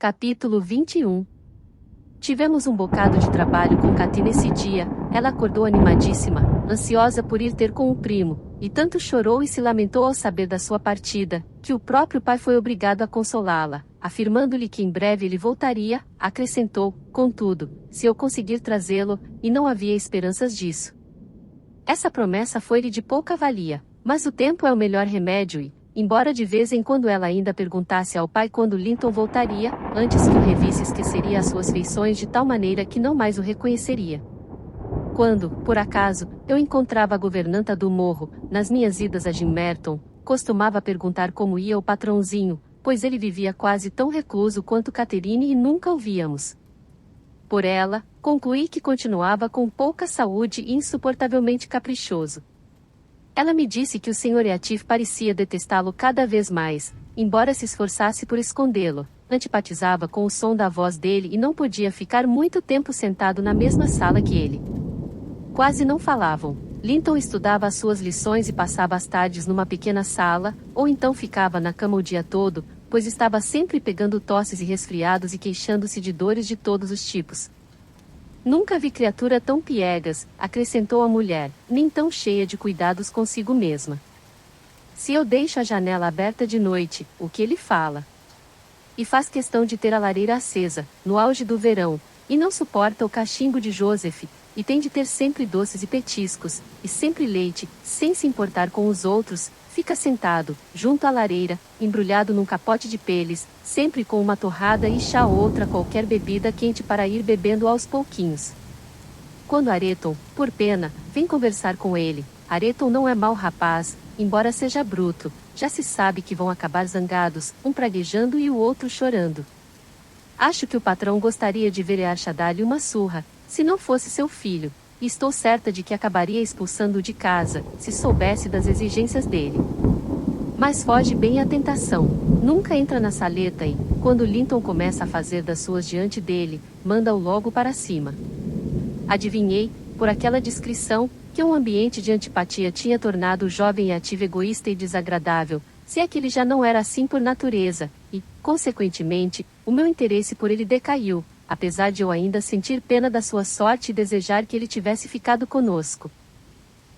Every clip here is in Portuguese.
Capítulo 21. Tivemos um bocado de trabalho com Cathy nesse dia. Ela acordou animadíssima, ansiosa por ir ter com o primo, e tanto chorou e se lamentou ao saber da sua partida, que o próprio pai foi obrigado a consolá-la, afirmando-lhe que em breve ele voltaria. Acrescentou, contudo, se eu conseguir trazê-lo, e não havia esperanças disso. Essa promessa foi-lhe de pouca valia, mas o tempo é o melhor remédio e, embora de vez em quando ela ainda perguntasse ao pai quando Linton voltaria, antes que o revisse esqueceria as suas feições de tal maneira que não mais o reconheceria. Quando, por acaso, eu encontrava a governanta do morro, nas minhas idas a Jim Merton, costumava perguntar como ia o patrãozinho, pois ele vivia quase tão recluso quanto Catherine e nunca o víamos. Por ela, concluí que continuava com pouca saúde e insuportavelmente caprichoso. Ela me disse que o Sr. Eatif parecia detestá-lo cada vez mais, embora se esforçasse por escondê-lo, antipatizava com o som da voz dele e não podia ficar muito tempo sentado na mesma sala que ele. Quase não falavam. Linton estudava as suas lições e passava as tardes numa pequena sala, ou então ficava na cama o dia todo, pois estava sempre pegando tosses e resfriados e queixando-se de dores de todos os tipos. Nunca vi criatura tão piegas, acrescentou a mulher, nem tão cheia de cuidados consigo mesma. Se eu deixo a janela aberta de noite, o que ele fala? E faz questão de ter a lareira acesa, no auge do verão, e não suporta o cachimbo de Joseph, e tem de ter sempre doces e petiscos, e sempre leite, sem se importar com os outros, fica sentado, junto à lareira, embrulhado num capote de peles, sempre com uma torrada e chá ou outra qualquer bebida quente para ir bebendo aos pouquinhos. Quando Areton, por pena, vem conversar com ele, Areton não é mau rapaz, embora seja bruto, já se sabe que vão acabar zangados, um praguejando e o outro chorando. Acho que o patrão gostaria de ver Earnshaw dar-lhe uma surra, se não fosse seu filho, e estou certa de que acabaria expulsando-o de casa, se soubesse das exigências dele. Mas foge bem à tentação, nunca entra na saleta e, quando Linton começa a fazer das suas diante dele, manda-o logo para cima. Adivinhei, por aquela descrição, que um ambiente de antipatia tinha tornado o jovem ativo egoísta e desagradável, se é que ele já não era assim por natureza, e, consequentemente, o meu interesse por ele decaiu, apesar de eu ainda sentir pena da sua sorte e desejar que ele tivesse ficado conosco.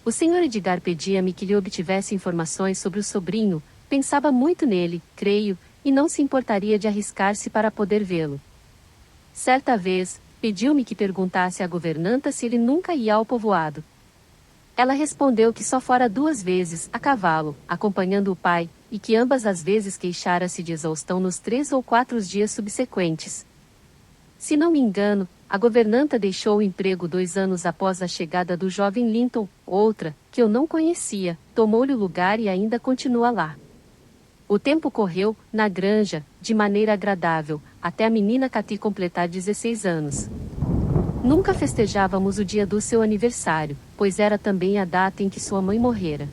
O Sr. Edgar pedia-me que lhe obtivesse informações sobre o sobrinho, pensava muito nele, creio, e não se importaria de arriscar-se para poder vê-lo. Certa vez, pediu-me que perguntasse à governanta se ele nunca ia ao povoado. Ela respondeu que só fora 2 vezes, a cavalo, acompanhando o pai, e que ambas as vezes queixara-se de exaustão nos 3 ou 4 dias subsequentes. Se não me engano, a governanta deixou o emprego 2 anos após a chegada do jovem Linton, outra, que eu não conhecia, tomou-lhe o lugar e ainda continua lá. O tempo correu, na granja, de maneira agradável, até a menina Cathy completar 16 anos. Nunca festejávamos o dia do seu aniversário, pois era também a data em que sua mãe morrera.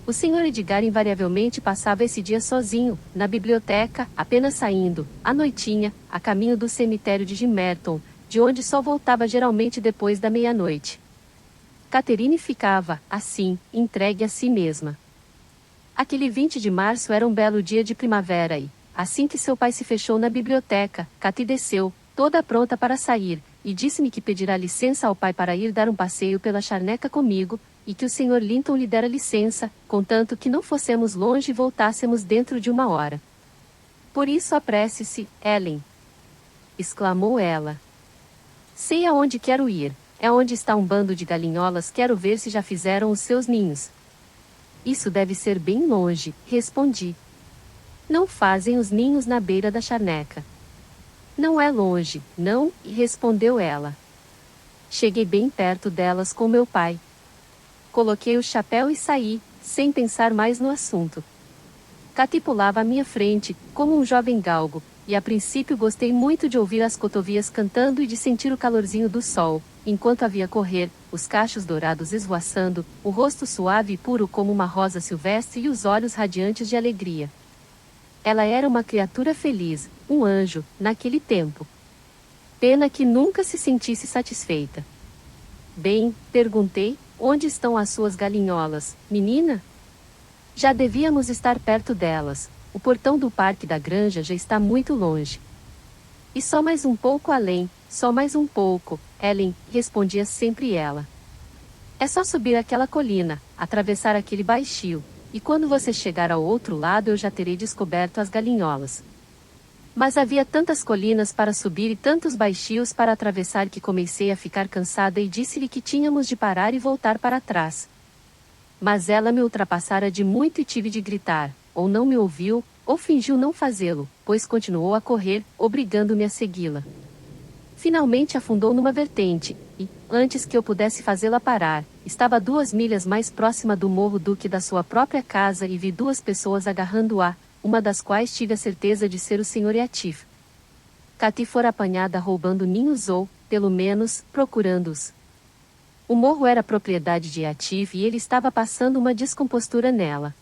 O Sr. Edgar invariavelmente passava esse dia sozinho, na biblioteca, apenas saindo, à noitinha, a caminho do cemitério de Jim Merton, de onde só voltava geralmente depois da meia-noite. Catherine ficava, assim, entregue a si mesma. Aquele 20 de março era um belo dia de primavera e, assim que seu pai se fechou na biblioteca, Cathy desceu, toda pronta para sair, e disse-me que pedirá licença ao pai para ir dar um passeio pela charneca comigo, e que o Sr. Linton lhe dera licença, contanto que não fossemos longe e voltássemos dentro de 1 hora. Por isso apresse-se, Ellen! Exclamou ela. Sei aonde quero ir, é onde está um bando de galinholas, quero ver se já fizeram os seus ninhos. Isso deve ser bem longe, respondi. Não fazem os ninhos na beira da charneca. Não é longe, não, respondeu ela. Cheguei bem perto delas com meu pai. Coloquei o chapéu e saí, sem pensar mais no assunto. Cathy pulava à minha frente, como um jovem galgo, e a princípio gostei muito de ouvir as cotovias cantando e de sentir o calorzinho do sol, enquanto havia correr, os cachos dourados esvoaçando, o rosto suave e puro como uma rosa silvestre e os olhos radiantes de alegria. Ela era uma criatura feliz, um anjo, naquele tempo. Pena que nunca se sentisse satisfeita. Bem, perguntei, onde estão as suas galinholas, menina? Já devíamos estar perto delas, o portão do parque da granja já está muito longe. E só mais um pouco além, só mais um pouco, Ellen, respondia sempre ela. É só subir aquela colina, atravessar aquele baixio, e quando você chegar ao outro lado eu já terei descoberto as galinholas. Mas havia tantas colinas para subir e tantos baixios para atravessar que comecei a ficar cansada e disse-lhe que tínhamos de parar e voltar para trás. Mas ela me ultrapassara de muito e tive de gritar, ou não me ouviu, ou fingiu não fazê-lo, pois continuou a correr, obrigando-me a segui-la. Finalmente afundou numa vertente, e, antes que eu pudesse fazê-la parar, estava 2 milhas mais próxima do morro do que da sua própria casa e vi 2 pessoas agarrando-a, uma das quais tive a certeza de ser o Sr. Yatif. Cati fora apanhada roubando ninhos ou, pelo menos, procurando-os. O morro era propriedade de Yatif e ele estava passando uma descompostura nela.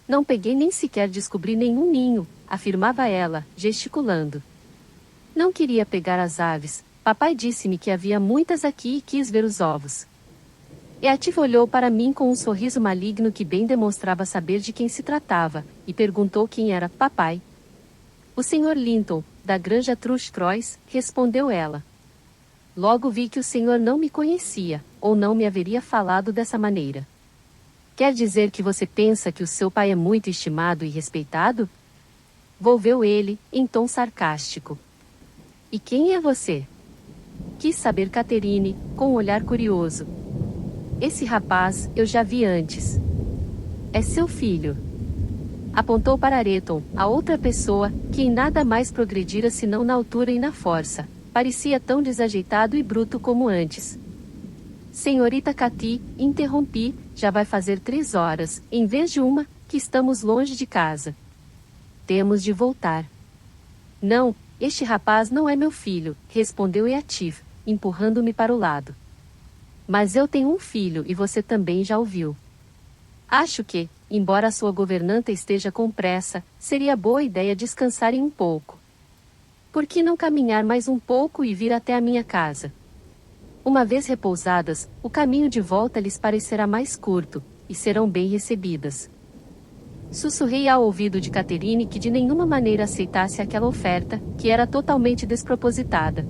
Não peguei nem sequer descobri nenhum ninho, afirmava ela, gesticulando. Não queria pegar as aves, papai disse-me que havia muitas aqui e quis ver os ovos. Yatif olhou para mim com um sorriso maligno que bem demonstrava saber de quem se tratava, e perguntou quem era papai. O Sr. Linton, da granja Trush-Croix, respondeu ela. Logo vi que o senhor não me conhecia, ou não me haveria falado dessa maneira. Quer dizer que você pensa que o seu pai é muito estimado e respeitado? Volveu ele, em tom sarcástico. E quem é você? Quis saber Catherine, com um olhar curioso. Esse rapaz, eu já vi antes. É seu filho. Apontou para Areton, a outra pessoa, que em nada mais progredira senão na altura e na força. Parecia tão desajeitado e bruto como antes. Senhorita Cati, interrompi, já vai fazer 3 horas, em vez de 1, que estamos longe de casa. Temos de voltar. Não, este rapaz não é meu filho, respondeu Yatif, empurrando-me para o lado. Mas eu tenho um filho e você também já o viu. Acho que, embora a sua governanta esteja com pressa, seria boa ideia descansarem um pouco. Por que não caminhar mais um pouco e vir até a minha casa? Uma vez repousadas, o caminho de volta lhes parecerá mais curto, e serão bem recebidas. Sussurrei ao ouvido de Catherine que de nenhuma maneira aceitasse aquela oferta, que era totalmente despropositada.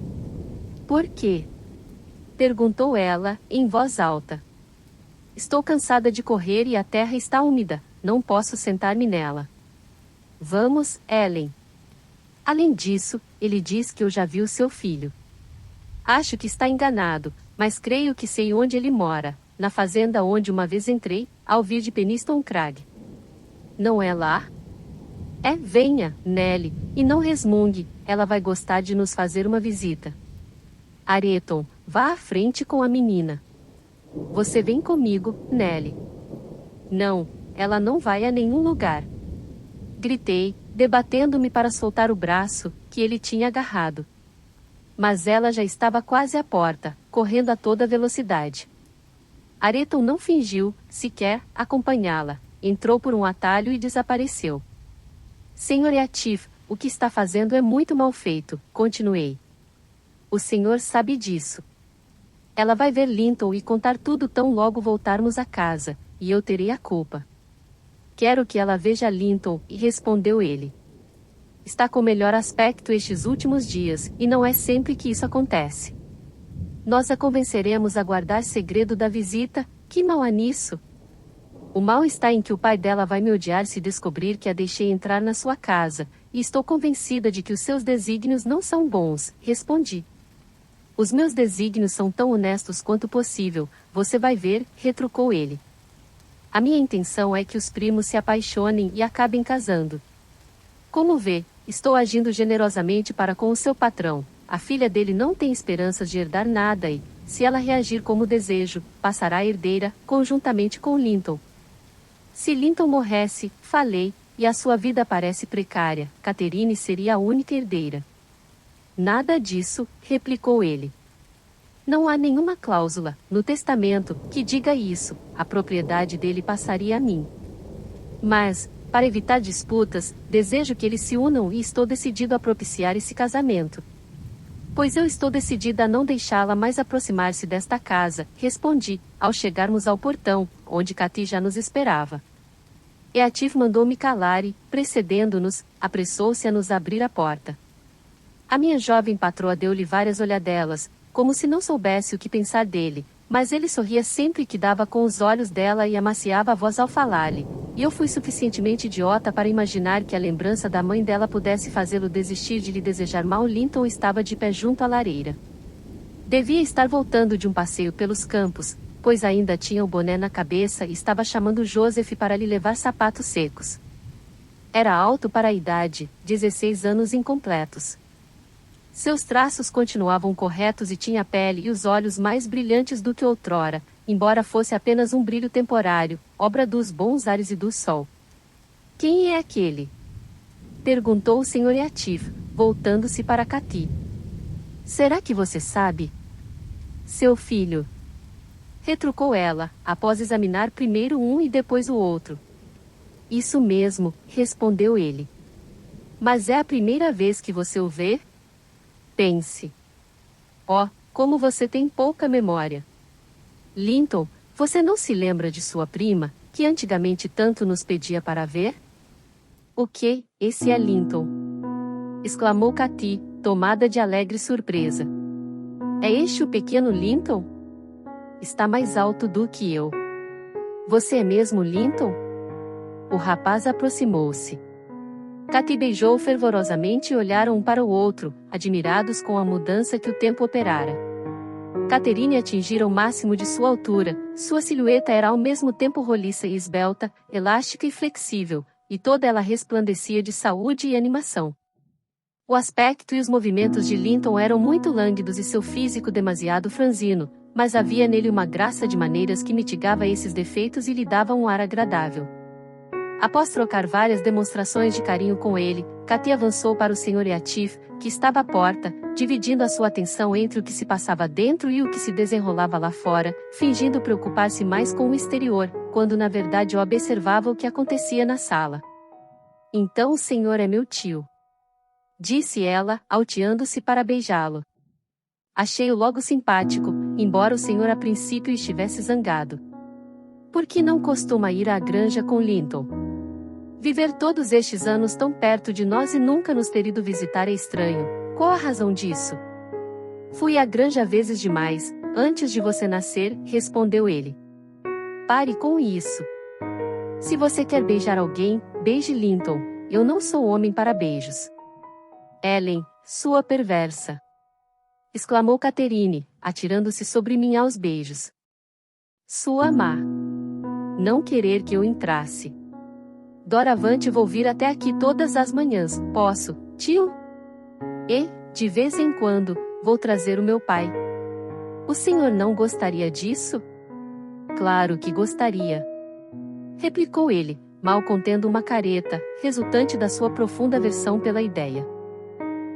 Por quê? Perguntou ela, em voz alta. Estou cansada de correr e a terra está úmida, não posso sentar-me nela. Vamos, Ellen. Além disso, ele diz que eu já vi o seu filho. Acho que está enganado, mas creio que sei onde ele mora, na fazenda onde uma vez entrei, ao vir de Peniston Crag. Não é lá? É, venha, Nelly, e não resmungue, ela vai gostar de nos fazer uma visita. Areton, vá à frente com a menina. Você vem comigo, Nelly. Não, ela não vai a nenhum lugar. Gritei, debatendo-me para soltar o braço, que ele tinha agarrado. Mas ela já estava quase à porta, correndo a toda velocidade. Areton não fingiu, sequer, acompanhá-la, entrou por um atalho e desapareceu. Senhor Yatif, o que está fazendo é muito mal feito, continuei. O senhor sabe disso. Ela vai ver Linton e contar tudo tão logo voltarmos a casa, e eu terei a culpa. Quero que ela veja Linton, e respondeu ele. Está com melhor aspecto estes últimos dias, e não é sempre que isso acontece. Nós a convenceremos a guardar segredo da visita, que mal há nisso? O mal está em que o pai dela vai me odiar se descobrir que a deixei entrar na sua casa, e estou convencida de que os seus desígnios não são bons, respondi. Os meus desígnios são tão honestos quanto possível, você vai ver, retrucou ele. A minha intenção é que os primos se apaixonem e acabem casando. Como vê, estou agindo generosamente para com o seu patrão. A filha dele não tem esperanças de herdar nada e, se ela reagir como desejo, passará a herdeira, conjuntamente com Linton. Se Linton morresse, falei, e a sua vida parece precária, Catherine seria a única herdeira. Nada disso, replicou ele. Não há nenhuma cláusula, no testamento, que diga isso, a propriedade dele passaria a mim. Mas, para evitar disputas, desejo que eles se unam e estou decidido a propiciar esse casamento. Pois eu estou decidida a não deixá-la mais aproximar-se desta casa, respondi, ao chegarmos ao portão, onde Cati já nos esperava. Yatif mandou-me calar e, precedendo-nos, apressou-se a nos abrir a porta. A minha jovem patroa deu-lhe várias olhadelas, como se não soubesse o que pensar dele, mas ele sorria sempre que dava com os olhos dela e amaciava a voz ao falar-lhe, e eu fui suficientemente idiota para imaginar que a lembrança da mãe dela pudesse fazê-lo desistir de lhe desejar mal. Linton estava de pé junto à lareira. Devia estar voltando de um passeio pelos campos, pois ainda tinha o boné na cabeça e estava chamando Joseph para lhe levar sapatos secos. Era alto para a idade, 16 anos incompletos. Seus traços continuavam corretos e tinha a pele e os olhos mais brilhantes do que outrora, embora fosse apenas um brilho temporário, obra dos bons ares e do sol. Quem é aquele? Perguntou o Sr. Yatif, voltando-se para Cathy. Será que você sabe? Seu filho. Retrucou ela, após examinar primeiro um e depois o outro. Isso mesmo, respondeu ele. Mas é a primeira vez que você o vê? Pense. Oh, como você tem pouca memória. Linton, você não se lembra de sua prima, que antigamente tanto nos pedia para ver? O que? Esse é Linton. Exclamou Cathy, tomada de alegre surpresa. É este o pequeno Linton? Está mais alto do que eu. Você é mesmo Linton? O rapaz aproximou-se. Cathy beijou fervorosamente e olharam um para o outro, admirados com a mudança que o tempo operara. Catherine atingira o máximo de sua altura, sua silhueta era ao mesmo tempo roliça e esbelta, elástica e flexível, e toda ela resplandecia de saúde e animação. O aspecto e os movimentos de Linton eram muito lânguidos e seu físico demasiado franzino, mas havia nele uma graça de maneiras que mitigava esses defeitos e lhe dava um ar agradável. Após trocar várias demonstrações de carinho com ele, Cathy avançou para o Sr. Yatif, que estava à porta, dividindo a sua atenção entre o que se passava dentro e o que se desenrolava lá fora, fingindo preocupar-se mais com o exterior, quando na verdade observava o que acontecia na sala. Então o senhor é meu tio. Disse ela, alteando-se para beijá-lo. Achei-o logo simpático, embora o senhor a princípio estivesse zangado. Por que não costuma ir à granja com Linton? Viver todos estes anos tão perto de nós e nunca nos ter ido visitar é estranho. Qual a razão disso? Fui à granja vezes demais, antes de você nascer, respondeu ele. Pare com isso. Se você quer beijar alguém, beije Linton, eu não sou homem para beijos. Ellen, sua perversa! Exclamou Catherine, atirando-se sobre mim aos beijos. Sua má! Não querer que eu entrasse. Doravante vou vir até aqui todas as manhãs, posso, tio? E, de vez em quando, vou trazer o meu pai. O senhor não gostaria disso? Claro que gostaria. Replicou ele, mal contendo uma careta, resultante da sua profunda aversão pela ideia.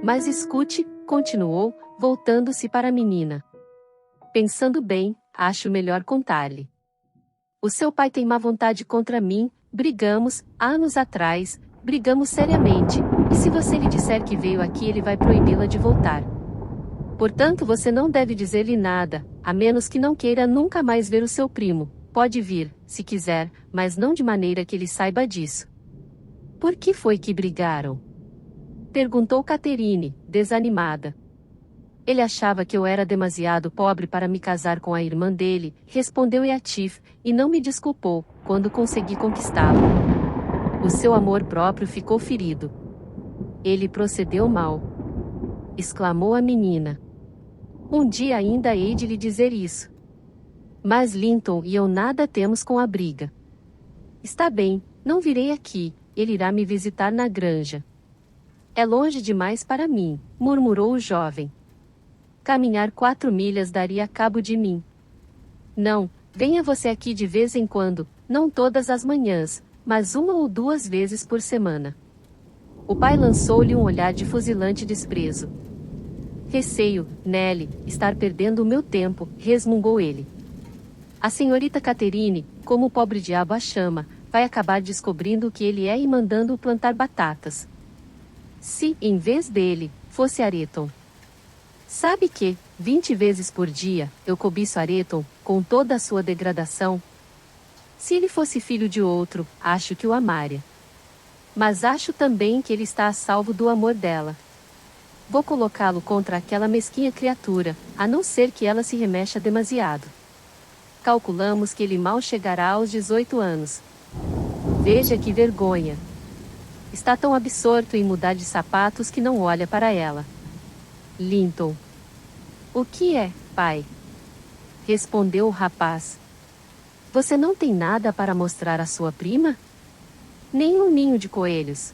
Mas escute, continuou, voltando-se para a menina. Pensando bem, acho melhor contar-lhe. O seu pai tem má vontade contra mim, brigamos, há anos atrás, brigamos seriamente, e se você lhe disser que veio aqui ele vai proibi-la de voltar. Portanto você não deve dizer-lhe nada, a menos que não queira nunca mais ver o seu primo, pode vir, se quiser, mas não de maneira que ele saiba disso. Por que foi que brigaram? Perguntou Catherine, desanimada. Ele achava que eu era demasiado pobre para me casar com a irmã dele, respondeu Yatif, e não me desculpou, quando consegui conquistá-lo. O seu amor próprio ficou ferido. Ele procedeu mal. Exclamou a menina. Um dia ainda hei de lhe dizer isso. Mas Linton e eu nada temos com a briga. Está bem, não virei aqui, ele irá me visitar na granja. É longe demais para mim, murmurou o jovem. Caminhar 4 milhas daria cabo de mim. Não, venha você aqui de vez em quando, não todas as manhãs, mas 1 ou 2 vezes por semana. O pai lançou-lhe um olhar de fuzilante desprezo. Receio, Nelly, estar perdendo o meu tempo, resmungou ele. A senhorita Catherine, como o pobre diabo a chama, vai acabar descobrindo o que ele é e mandando-o plantar batatas. Se, em vez dele, fosse Areton. Sabe que, 20 vezes por dia, eu cobiço Areton, com toda a sua degradação? Se ele fosse filho de outro, acho que o amaria. Mas acho também que ele está a salvo do amor dela. Vou colocá-lo contra aquela mesquinha criatura, a não ser que ela se remexa demasiado. Calculamos que ele mal chegará aos 18 anos. Veja que vergonha. Está tão absorto em mudar de sapatos que não olha para ela. Linton. O que é, pai? Respondeu o rapaz. Você não tem nada para mostrar à sua prima? Nem um ninho de coelhos.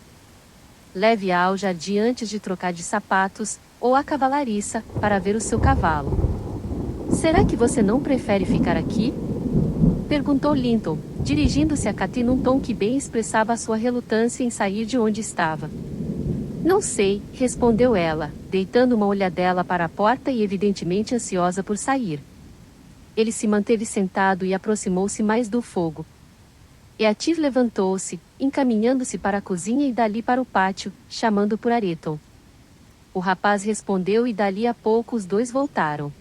Leve-a ao jardim antes de trocar de sapatos, ou à cavalariça, para ver o seu cavalo. Será que você não prefere ficar aqui? Perguntou Linton, dirigindo-se a Cathy num tom que bem expressava a sua relutância em sair de onde estava. Não sei, respondeu ela, deitando uma olhadela para a porta e evidentemente ansiosa por sair. Ele se manteve sentado e aproximou-se mais do fogo. Eativ levantou-se, encaminhando-se para a cozinha e dali para o pátio, chamando por Areton. O rapaz respondeu e dali a pouco os dois voltaram.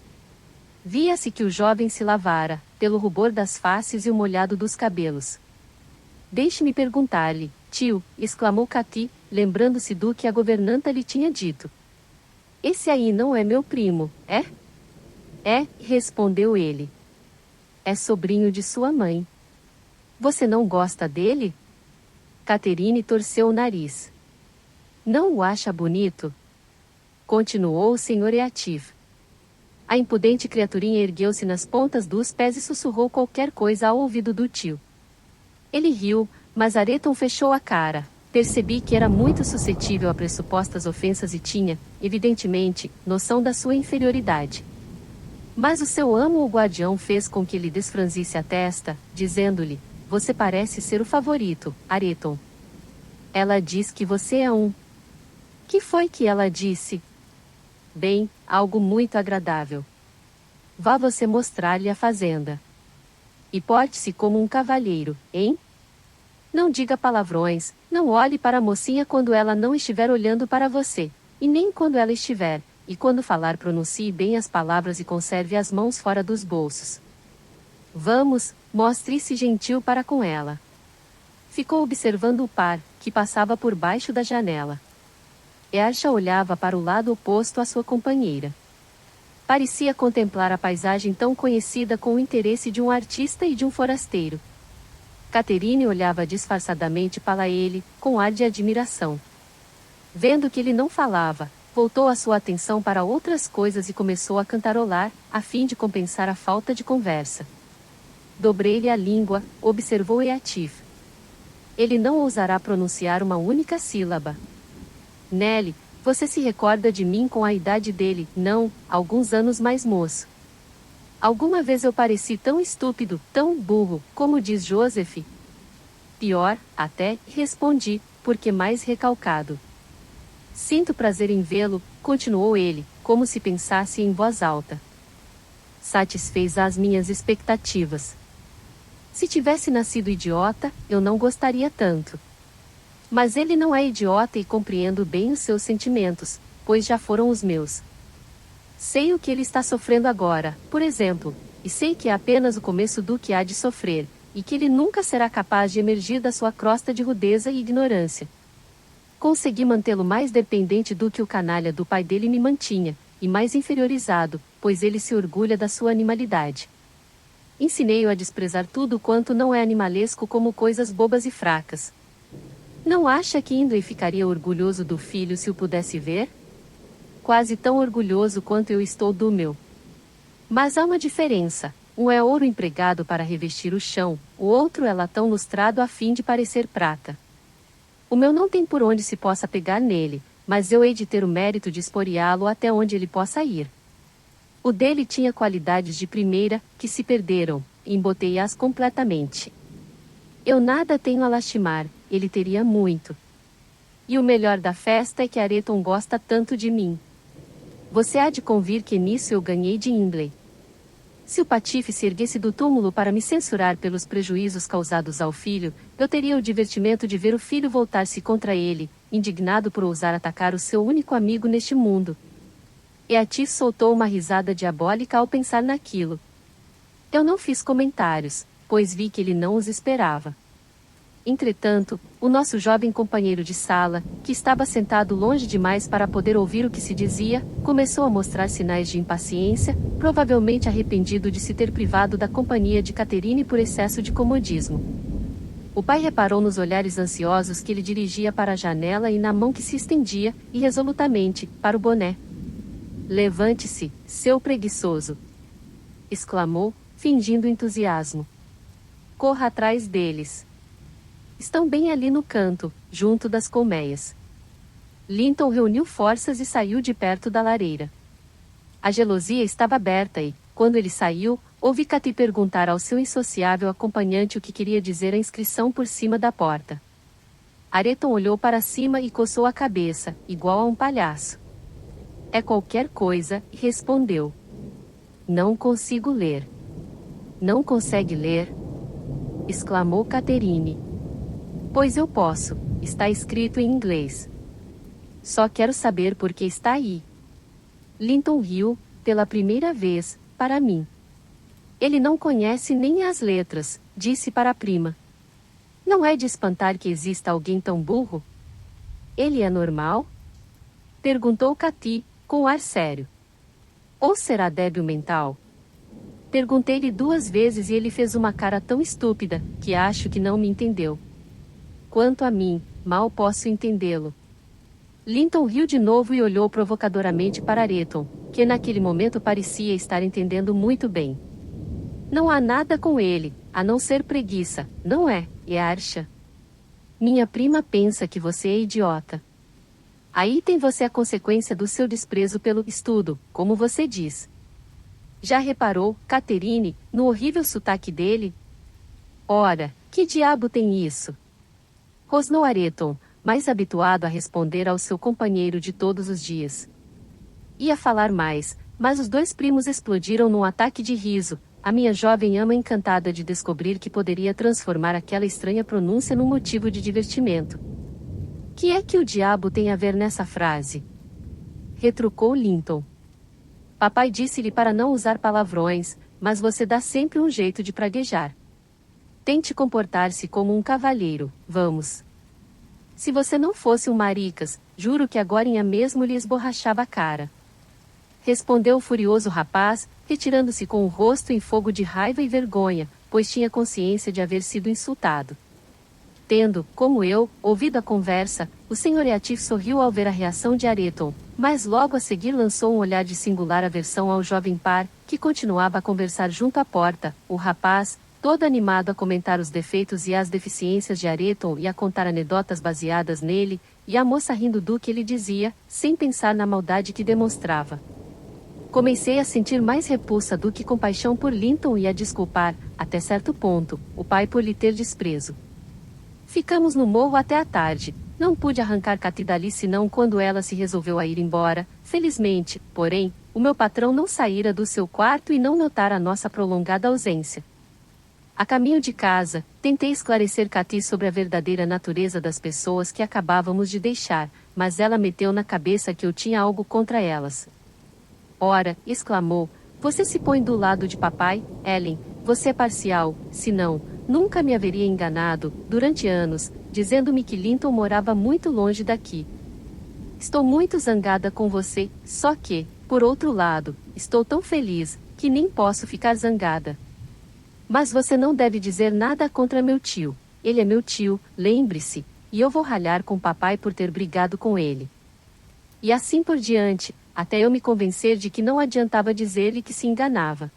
Via-se que o jovem se lavara, pelo rubor das faces e o molhado dos cabelos. Deixe-me perguntar-lhe, tio, exclamou Cathy, lembrando-se do que a governanta lhe tinha dito. Esse aí não é meu primo, é? É, respondeu ele. É sobrinho de sua mãe. Você não gosta dele? Catherine torceu o nariz. Não o acha bonito? Continuou o Sr. Eativ. A impudente criaturinha ergueu-se nas pontas dos pés e sussurrou qualquer coisa ao ouvido do tio. Ele riu, mas Areton fechou a cara. Percebi que era muito suscetível a pressupostas ofensas e tinha, evidentemente, noção da sua inferioridade. Mas o seu amo ou guardião fez com que ele desfranzisse a testa, dizendo-lhe: Você parece ser o favorito, Areton. Ela diz que você é um. Que foi que ela disse? Bem, algo muito agradável. Vá você mostrar-lhe a fazenda. E porte-se como um cavalheiro, hein? Não diga palavrões, não olhe para a mocinha quando ela não estiver olhando para você, e nem quando ela estiver, e quando falar pronuncie bem as palavras e conserve as mãos fora dos bolsos. Vamos, mostre-se gentil para com ela. Ficou observando o par, que passava por baixo da janela. Earcha olhava para o lado oposto à sua companheira. Parecia contemplar a paisagem tão conhecida com o interesse de um artista e de um forasteiro. Catherine olhava disfarçadamente para ele, com ar de admiração. Vendo que ele não falava, voltou a sua atenção para outras coisas e começou a cantarolar, a fim de compensar a falta de conversa. Dobrei-lhe a língua, observou Eativ. Ele não ousará pronunciar uma única sílaba. Nelly, você se recorda de mim com a idade dele, não, alguns anos mais moço. Alguma vez eu pareci tão estúpido, tão burro, como diz Joseph? Pior, até, respondi, porque mais recalcado. Sinto prazer em vê-lo, continuou ele, como se pensasse em voz alta. Satisfez as minhas expectativas. Se tivesse nascido idiota, eu não gostaria tanto. Mas ele não é idiota e compreendo bem os seus sentimentos, pois já foram os meus. Sei o que ele está sofrendo agora, por exemplo, e sei que é apenas o começo do que há de sofrer, e que ele nunca será capaz de emergir da sua crosta de rudeza e ignorância. Consegui mantê-lo mais dependente do que o canalha do pai dele me mantinha, e mais inferiorizado, pois ele se orgulha da sua animalidade. Ensinei-o a desprezar tudo quanto não é animalesco como coisas bobas e fracas. Não acha que Hindley ficaria orgulhoso do filho se o pudesse ver? Quase tão orgulhoso quanto eu estou do meu. Mas há uma diferença. Um é ouro empregado para revestir o chão, o outro é latão lustrado a fim de parecer prata. O meu não tem por onde se possa pegar nele, mas eu hei de ter o mérito de esporeá-lo até onde ele possa ir. O dele tinha qualidades de primeira, que se perderam, embotei-as completamente. Eu nada tenho a lastimar, ele teria muito. E o melhor da festa é que Areton gosta tanto de mim. Você há de convir que nisso eu ganhei de Hindley. Se o patife se erguesse do túmulo para me censurar pelos prejuízos causados ao filho, eu teria o divertimento de ver o filho voltar-se contra ele, indignado por ousar atacar o seu único amigo neste mundo. Eativ soltou uma risada diabólica ao pensar naquilo. Eu não fiz comentários, pois vi que ele não os esperava. Entretanto, o nosso jovem companheiro de sala, que estava sentado longe demais para poder ouvir o que se dizia, começou a mostrar sinais de impaciência, provavelmente arrependido de se ter privado da companhia de Catherine por excesso de comodismo. O pai reparou nos olhares ansiosos que ele dirigia para a janela e na mão que se estendia, irresolutamente, para o boné. "Levante-se, seu preguiçoso!" exclamou, fingindo entusiasmo. "Corra atrás deles. Estão bem ali no canto, junto das colmeias." Linton reuniu forças e saiu de perto da lareira. A gelosia estava aberta e, quando ele saiu, ouvi Cathy perguntar ao seu insociável acompanhante o que queria dizer a inscrição por cima da porta. Areton olhou para cima e coçou a cabeça, igual a um palhaço. "É qualquer coisa", respondeu. "Não consigo ler." "Não consegue ler?" exclamou Catherine. "Pois eu posso, está escrito em inglês. Só quero saber por que está aí." Linton riu, pela primeira vez, para mim. "Ele não conhece nem as letras", disse para a prima. "Não é de espantar que exista alguém tão burro?" "Ele é normal?" perguntou Cathy, com ar sério. "Ou será débil mental?" Perguntei-lhe 2 vezes e ele fez uma cara tão estúpida, que acho que não me entendeu. Quanto a mim, mal posso entendê-lo. Linton riu de novo e olhou provocadoramente para Areton, que naquele momento parecia estar entendendo muito bem. "Não há nada com ele, a não ser preguiça, não é, Earcha? Minha prima pensa que você é idiota. Aí tem você a consequência do seu desprezo pelo estudo, como você diz. Já reparou, Catherine, no horrível sotaque dele? Ora, que diabo tem isso?" Rosnou Areton, mais habituado a responder ao seu companheiro de todos os dias. Ia falar mais, mas os 2 primos explodiram num ataque de riso, a minha jovem ama encantada de descobrir que poderia transformar aquela estranha pronúncia num motivo de divertimento. "Que é que o diabo tem a ver nessa frase?" retrucou Linton. "Papai disse-lhe para não usar palavrões, mas você dá sempre um jeito de praguejar. Tente comportar-se como um cavalheiro, vamos. Se você não fosse um maricas, juro que agorinha mesmo lhe esborrachava a cara." Respondeu o furioso rapaz, retirando-se com o rosto em fogo de raiva e vergonha, pois tinha consciência de haver sido insultado. Tendo, como eu, ouvido a conversa, o Sr. Eatif sorriu ao ver a reação de Areton, mas logo a seguir lançou um olhar de singular aversão ao jovem par, que continuava a conversar junto à porta. O rapaz, todo animado a comentar os defeitos e as deficiências de Areton e a contar anedotas baseadas nele, e a moça rindo do que ele dizia, sem pensar na maldade que demonstrava. Comecei a sentir mais repulsa do que compaixão por Linton e a desculpar, até certo ponto, o pai por lhe ter desprezo. Ficamos no morro até a tarde. Não pude arrancar Cathy dali senão quando ela se resolveu a ir embora. Felizmente, porém, o meu patrão não saíra do seu quarto e não notara a nossa prolongada ausência. A caminho de casa, tentei esclarecer Cathy sobre a verdadeira natureza das pessoas que acabávamos de deixar, mas ela meteu na cabeça que eu tinha algo contra elas. "Ora", exclamou, "você se põe do lado de papai, Ellen, você é parcial, senão, nunca me haveria enganado, durante anos, dizendo-me que Linton morava muito longe daqui. Estou muito zangada com você, só que, por outro lado, estou tão feliz, que nem posso ficar zangada. Mas você não deve dizer nada contra meu tio, ele é meu tio, lembre-se, e eu vou ralhar com papai por ter brigado com ele." E assim por diante, até eu me convencer de que não adiantava dizer-lhe que se enganava.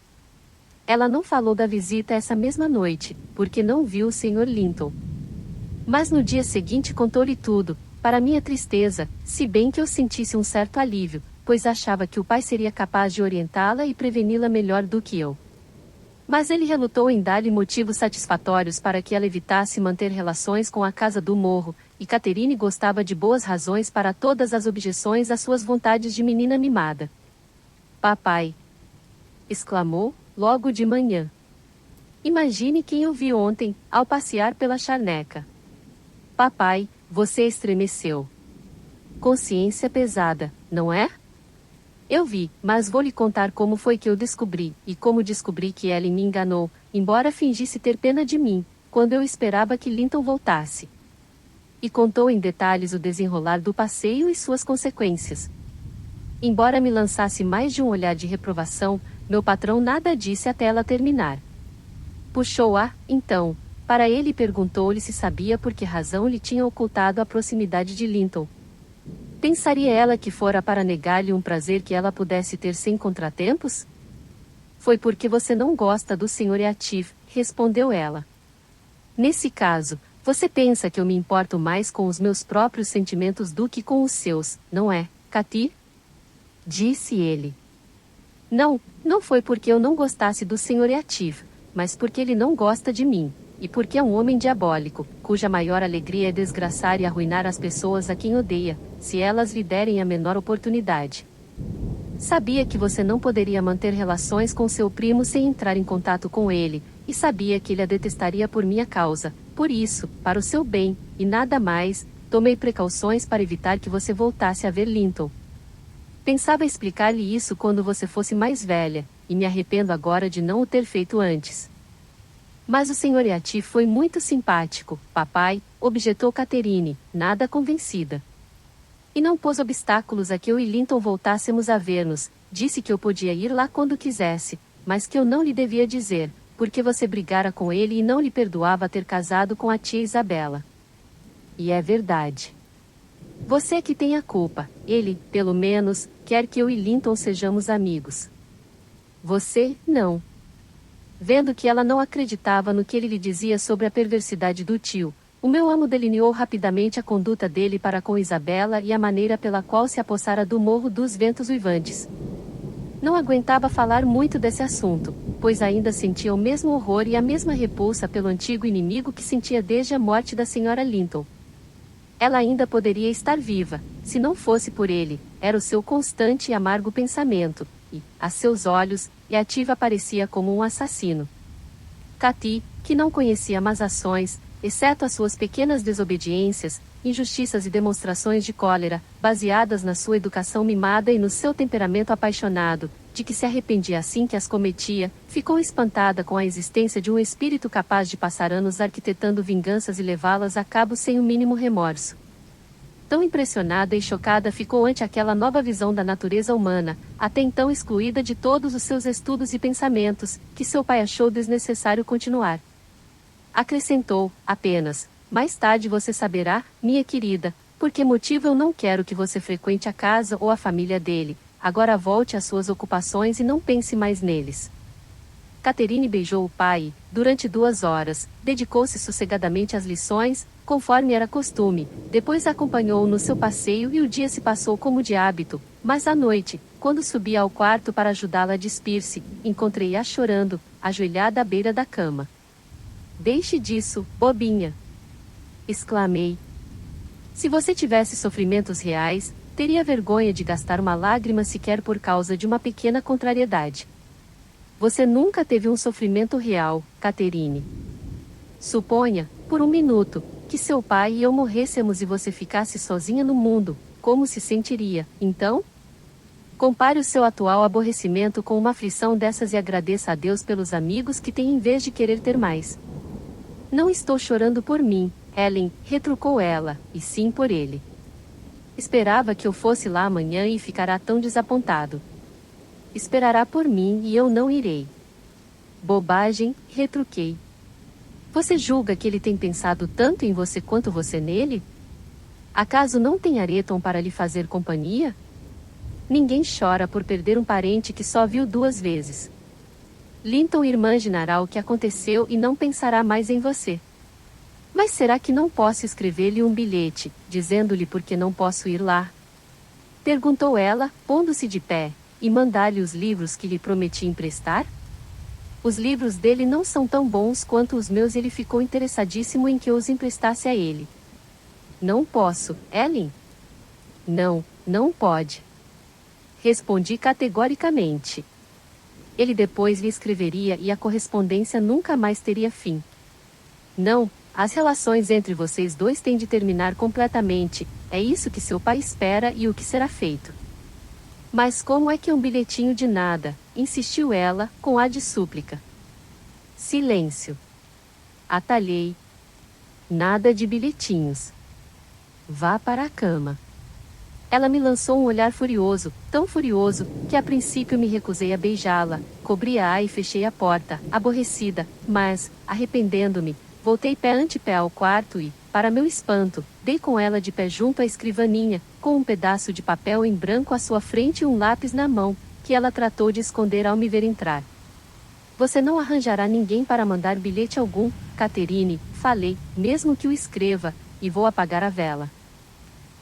Ela não falou da visita essa mesma noite, porque não viu o Sr. Linton. Mas no dia seguinte contou-lhe tudo, para minha tristeza, se bem que eu sentisse um certo alívio, pois achava que o pai seria capaz de orientá-la e preveni-la melhor do que eu. Mas ele relutou em dar-lhe motivos satisfatórios para que ela evitasse manter relações com a casa do morro, e Catherine gostava de boas razões para todas as objeções às suas vontades de menina mimada. "Papai!" exclamou, logo de manhã. "Imagine quem eu vi ontem, ao passear pela charneca." "Papai, você estremeceu. Consciência pesada, não é?" "Eu vi, mas vou lhe contar como foi que eu descobri, e como descobri que Ellen me enganou, embora fingisse ter pena de mim. quando eu esperava que Linton voltasse. E contou em detalhes o desenrolar do passeio e suas consequências. Embora me lançasse mais de um olhar de reprovação, meu patrão nada disse até ela terminar. Puxou-a, então, para ele e perguntou-lhe se sabia por que razão lhe tinha ocultado a proximidade de Linton. Pensaria ela que fora para negar-lhe um prazer que ela pudesse ter sem contratempos? Foi porque você não gosta do Sr. Eatif, respondeu ela. Nesse caso, você pensa que eu me importo mais com os meus próprios sentimentos do que com os seus, não é, Cathy? Disse ele. Não, não foi porque eu não gostasse do Sr. Eatif, mas porque ele não gosta de mim, e porque é um homem diabólico, cuja maior alegria é desgraçar e arruinar as pessoas a quem odeia, se elas lhe derem a menor oportunidade. Sabia que você não poderia manter relações com seu primo sem entrar em contato com ele, e sabia que ele a detestaria por minha causa, por isso, para o seu bem, e nada mais, tomei precauções para evitar que você voltasse a ver Linton. Pensava explicar-lhe isso quando você fosse mais velha, e me arrependo agora de não o ter feito antes. Mas o Sr. Eatif foi muito simpático, papai, objetou Catherine, nada convencida. E não pôs obstáculos a que eu e Linton voltássemos a ver-nos, disse que eu podia ir lá quando quisesse, mas que eu não lhe devia dizer, porque você brigara com ele e não lhe perdoava ter casado com a tia Isabela. E é verdade. Você é que tem a culpa, ele, pelo menos, quer que eu e Linton sejamos amigos. Você, não. Vendo que ela não acreditava no que ele lhe dizia sobre a perversidade do tio, o meu amo delineou rapidamente a conduta dele para com Isabela e a maneira pela qual se apossara do Morro dos Ventos Uivantes. Não aguentava falar muito desse assunto, pois ainda sentia o mesmo horror e a mesma repulsa pelo antigo inimigo que sentia desde a morte da senhora Linton. Ela ainda poderia estar viva, se não fosse por ele, era o seu constante e amargo pensamento, e, a seus olhos, Eatif aparecia como um assassino. Cathy, que não conhecia más ações, exceto as suas pequenas desobediências, injustiças e demonstrações de cólera, baseadas na sua educação mimada e no seu temperamento apaixonado, de que se arrependia assim que as cometia, ficou espantada com a existência de um espírito capaz de passar anos arquitetando vinganças e levá-las a cabo sem o mínimo remorso. Tão impressionada e chocada ficou ante aquela nova visão da natureza humana, até então excluída de todos os seus estudos e pensamentos, que seu pai achou desnecessário continuar. Acrescentou, apenas, mais tarde você saberá, minha querida, por que motivo eu não quero que você frequente a casa ou a família dele, agora volte às suas ocupações e não pense mais neles. Catherine beijou o pai e, durante 2 horas, dedicou-se sossegadamente às lições, conforme era costume, depois acompanhou-o no seu passeio e o dia se passou como de hábito, mas à noite, quando subi ao quarto para ajudá-la a despir-se, encontrei-a chorando, ajoelhada à beira da cama. Deixe disso, bobinha! Exclamei. Se você tivesse sofrimentos reais, teria vergonha de gastar uma lágrima sequer por causa de uma pequena contrariedade. Você nunca teve um sofrimento real, Catherine. Suponha, por um minuto, que seu pai e eu morrêssemos e você ficasse sozinha no mundo, como se sentiria, então? Compare o seu atual aborrecimento com uma aflição dessas e agradeça a Deus pelos amigos que tem em vez de querer ter mais. Não estou chorando por mim, Ellen, retrucou ela, e sim por ele. Esperava que eu fosse lá amanhã e ficará tão desapontado. Esperará por mim e eu não irei. Bobagem, retruquei. Você julga que ele tem pensado tanto em você quanto você nele? Acaso não tem Areton para lhe fazer companhia? Ninguém chora por perder um parente que só viu 2 vezes. Linton imaginará o que aconteceu e não pensará mais em você. Mas será que não posso escrever-lhe um bilhete, dizendo-lhe por que não posso ir lá? Perguntou ela, pondo-se de pé, e mandar-lhe os livros que lhe prometi emprestar? Os livros dele não são tão bons quanto os meus e ele ficou interessadíssimo em que eu os emprestasse a ele. Não posso, Ellen? Não, não pode. Respondi categoricamente. Ele depois lhe escreveria e a correspondência nunca mais teria fim. Não, as relações entre vocês dois têm de terminar completamente, é isso que seu pai espera e o que será feito. Mas como é que um bilhetinho de nada, insistiu ela, com ar de súplica. Silêncio. Atalhei. Nada de bilhetinhos. Vá para a cama. Ela me lançou um olhar furioso, tão furioso, que a princípio me recusei a beijá-la, cobri-a e fechei a porta, aborrecida, mas, arrependendo-me, voltei pé ante pé ao quarto e, para meu espanto, dei com ela de pé junto à escrivaninha, com um pedaço de papel em branco à sua frente e um lápis na mão, que ela tratou de esconder ao me ver entrar. Você não arranjará ninguém para mandar bilhete algum, Catherine, falei, mesmo que o escreva, e vou apagar a vela.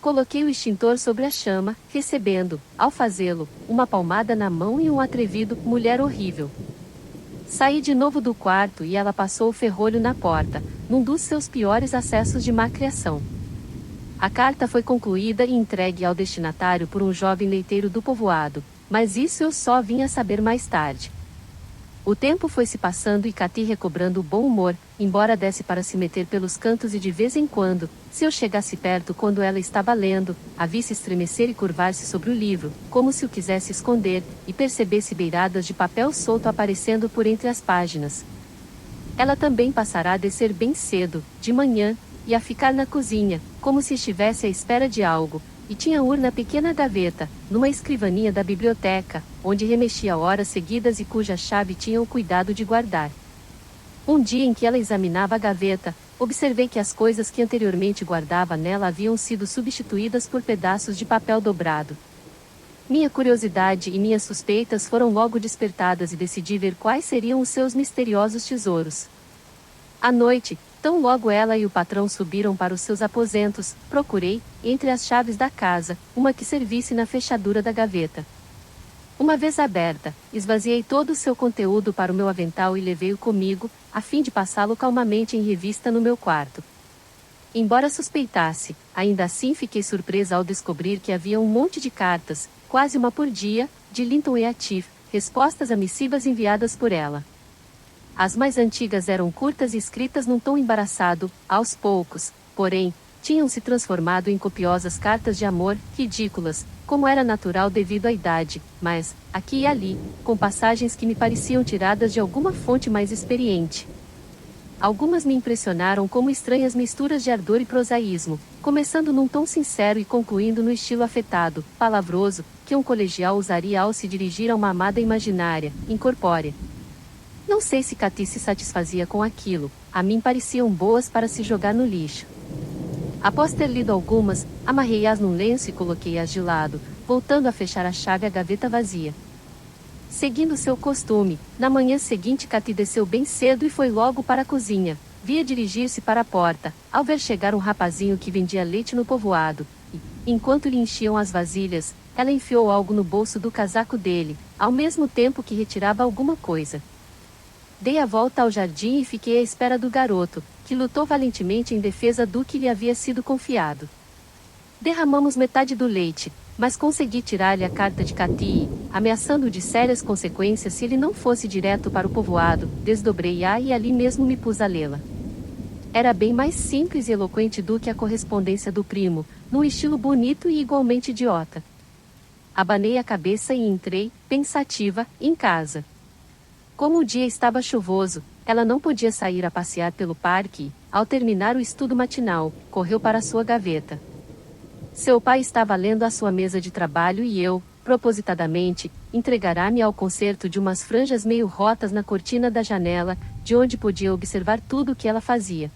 Coloquei o extintor sobre a chama, recebendo, ao fazê-lo, uma palmada na mão e um atrevido "mulher horrível". Saí de novo do quarto e ela passou o ferrolho na porta, num dos seus piores acessos de má criação. A carta foi concluída e entregue ao destinatário por um jovem leiteiro do povoado, mas isso eu só vim a saber mais tarde. O tempo foi se passando e Cati recobrando o bom humor, embora desse para se meter pelos cantos e de vez em quando, se eu chegasse perto quando ela estava lendo, a visse estremecer e curvar-se sobre o livro, como se o quisesse esconder, e percebesse beiradas de papel solto aparecendo por entre as páginas. Ela também passará a descer bem cedo, de manhã, e a ficar na cozinha, como se estivesse à espera de algo, e tinha urna pequena gaveta, numa escrivaninha da biblioteca, onde remexia horas seguidas e cuja chave tinha o cuidado de guardar. Um dia em que ela examinava a gaveta, observei que as coisas que anteriormente guardava nela haviam sido substituídas por pedaços de papel dobrado. Minha curiosidade e minhas suspeitas foram logo despertadas e decidi ver quais seriam os seus misteriosos tesouros. À noite, tão logo ela e o patrão subiram para os seus aposentos, procurei, entre as chaves da casa, uma que servisse na fechadura da gaveta. Uma vez aberta, esvaziei todo o seu conteúdo para o meu avental e levei-o comigo, a fim de passá-lo calmamente em revista no meu quarto. Embora suspeitasse, ainda assim fiquei surpresa ao descobrir que havia um monte de cartas, quase uma por dia, de Linton e Atif, respostas a missivas enviadas por ela. As mais antigas eram curtas e escritas num tom embaraçado, aos poucos, porém, tinham se transformado em copiosas cartas de amor, ridículas, como era natural devido à idade, mas, aqui e ali, com passagens que me pareciam tiradas de alguma fonte mais experiente. Algumas me impressionaram como estranhas misturas de ardor e prosaísmo, começando num tom sincero e concluindo no estilo afetado, palavroso, que um colegial usaria ao se dirigir a uma amada imaginária, incorpórea. Não sei se Cati se satisfazia com aquilo, a mim pareciam boas para se jogar no lixo. Após ter lido algumas, amarrei-as num lenço e coloquei-as de lado, voltando a fechar a chave à gaveta vazia. Seguindo seu costume, na manhã seguinte Cati desceu bem cedo e foi logo para a cozinha. Via dirigir-se para a porta, ao ver chegar um rapazinho que vendia leite no povoado, e, enquanto lhe enchiam as vasilhas, ela enfiou algo no bolso do casaco dele, ao mesmo tempo que retirava alguma coisa. Dei a volta ao jardim e fiquei à espera do garoto, que lutou valentemente em defesa do que lhe havia sido confiado. Derramamos metade do leite, mas consegui tirar-lhe a carta de Cati e, ameaçando-o de sérias consequências se ele não fosse direto para o povoado, desdobrei-a e ali mesmo me pus a lê-la. Era bem mais simples e eloquente do que a correspondência do primo, num estilo bonito e igualmente idiota. Abanei a cabeça e entrei, pensativa, em casa. Como o dia estava chuvoso, ela não podia sair a passear pelo parque e, ao terminar o estudo matinal, correu para sua gaveta. Seu pai estava lendo à sua mesa de trabalho e eu, propositadamente, entregara-me ao concerto de umas franjas meio rotas na cortina da janela, de onde podia observar tudo o que ela fazia.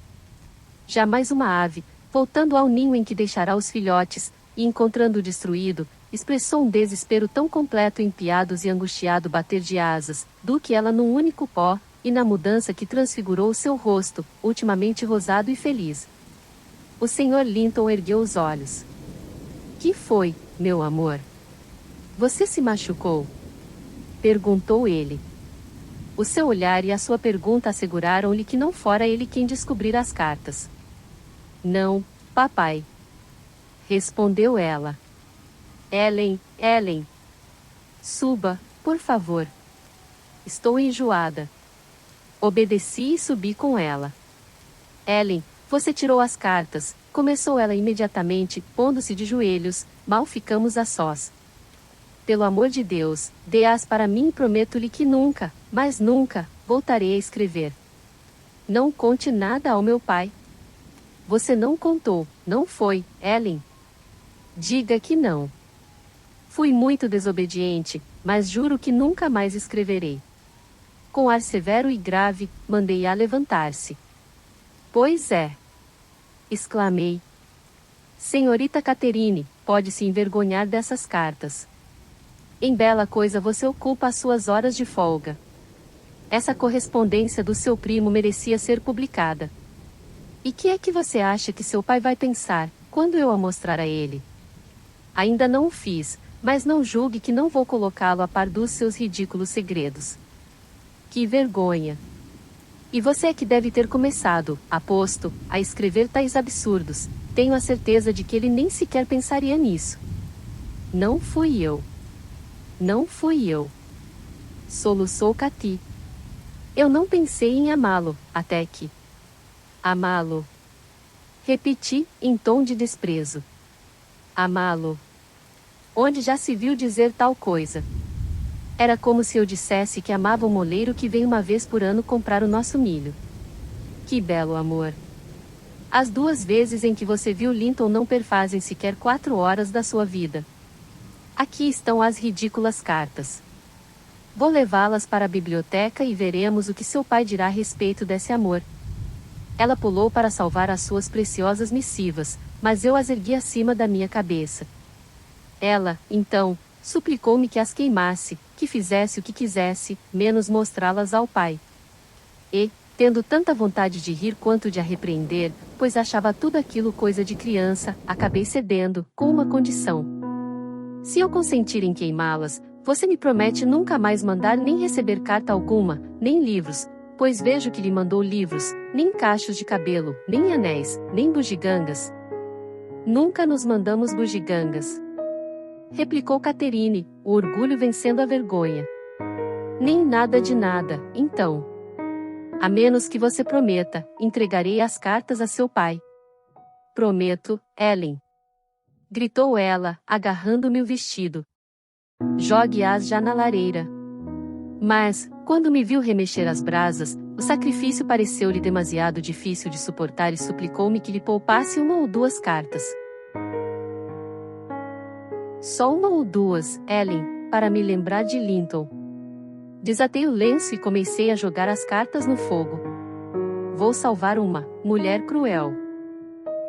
Jamais uma ave, voltando ao ninho em que deixará os filhotes, e encontrando-o destruído, expressou um desespero tão completo em piados e angustiado bater de asas, do que ela num único pó, e na mudança que transfigurou seu rosto, ultimamente rosado e feliz. O Sr. Linton ergueu os olhos. Que foi, meu amor? Você se machucou? Perguntou ele. O seu olhar e a sua pergunta asseguraram-lhe que não fora ele quem descobrira as cartas. Não, papai. Respondeu ela. Ellen. Suba, por favor. Estou enjoada. Obedeci e subi com ela. Ellen, você tirou as cartas, começou ela imediatamente, pondo-se de joelhos, mal ficamos a sós. Pelo amor de Deus, dê-as para mim e prometo-lhe que nunca, mas nunca, voltarei a escrever. Não conte nada ao meu pai. Você não contou, não foi, Ellen? Diga que não. Fui muito desobediente, mas juro que nunca mais escreverei. Com ar severo e grave, mandei-a levantar-se. Pois é. Exclamei. Senhorita Catherine, pode se envergonhar dessas cartas. Em bela coisa você ocupa as suas horas de folga. Essa correspondência do seu primo merecia ser publicada. E que é que você acha que seu pai vai pensar, quando eu a mostrar a ele? Ainda não o fiz, mas não julgue que não vou colocá-lo a par dos seus ridículos segredos. Que vergonha! E você é que deve ter começado, aposto, a escrever tais absurdos. Tenho a certeza de que ele nem sequer pensaria nisso. Não fui eu. Não fui eu. Soluçou Cathy. Eu não pensei em amá-lo, até que... Amá-lo. Repeti, em tom de desprezo. Amá-lo. Onde já se viu dizer tal coisa? Era como se eu dissesse que amava o moleiro que vem uma vez por ano comprar o nosso milho. Que belo amor! As 2 vezes em que você viu Linton não perfazem sequer 4 horas da sua vida. Aqui estão as ridículas cartas. Vou levá-las para a biblioteca e veremos o que seu pai dirá a respeito desse amor. Ela pulou para salvar as suas preciosas missivas, mas eu as ergui acima da minha cabeça. Ela, então, suplicou-me que as queimasse, que fizesse o que quisesse, menos mostrá-las ao pai. E, tendo tanta vontade de rir quanto de a repreender, pois achava tudo aquilo coisa de criança, acabei cedendo, com uma condição. Se eu consentir em queimá-las, você me promete nunca mais mandar nem receber carta alguma, nem livros, pois vejo que lhe mandou livros, nem cachos de cabelo, nem anéis, nem bugigangas. Nunca nos mandamos bugigangas. Replicou Catherine, o orgulho vencendo a vergonha. Nem nada de nada, então. A menos que você prometa, entregarei as cartas a seu pai. Prometo, Ellen. Gritou ela, agarrando-me o vestido. Jogue-as já na lareira. Mas, quando me viu remexer as brasas, o sacrifício pareceu-lhe demasiado difícil de suportar e suplicou-me que lhe poupasse 1 ou 2 cartas. Só 1 ou 2, Ellen, para me lembrar de Linton. Desatei o lenço e comecei a jogar as cartas no fogo. Vou salvar uma mulher cruel.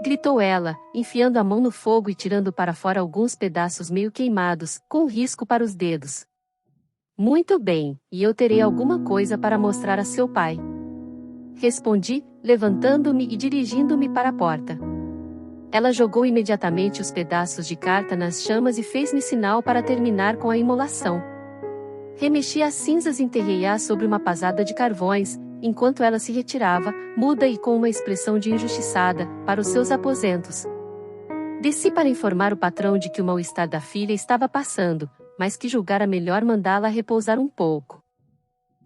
Gritou ela, enfiando a mão no fogo e tirando para fora alguns pedaços meio queimados, com risco para os dedos. Muito bem, e eu terei alguma coisa para mostrar a seu pai. Respondi, levantando-me e dirigindo-me para a porta. Ela jogou imediatamente os pedaços de carta nas chamas e fez-me sinal para terminar com a imolação. Remexi as cinzas e enterrei-as sobre uma pasada de carvões, enquanto ela se retirava, muda e com uma expressão de injustiçada, para os seus aposentos. Desci para informar o patrão de que o mal-estar da filha estava passando, mas que julgara melhor mandá-la repousar um pouco.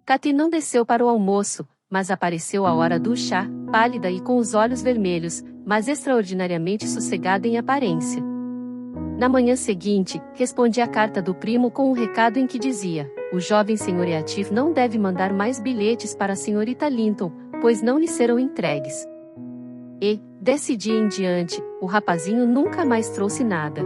Cathy não desceu para o almoço, mas apareceu à hora do chá, pálida e com os olhos vermelhos, mas extraordinariamente sossegada em aparência. Na manhã seguinte, respondi à carta do primo com um recado em que dizia: o jovem Sr. Eatif não deve mandar mais bilhetes para a senhorita Linton, pois não lhe serão entregues. E, desse dia em diante, o rapazinho nunca mais trouxe nada.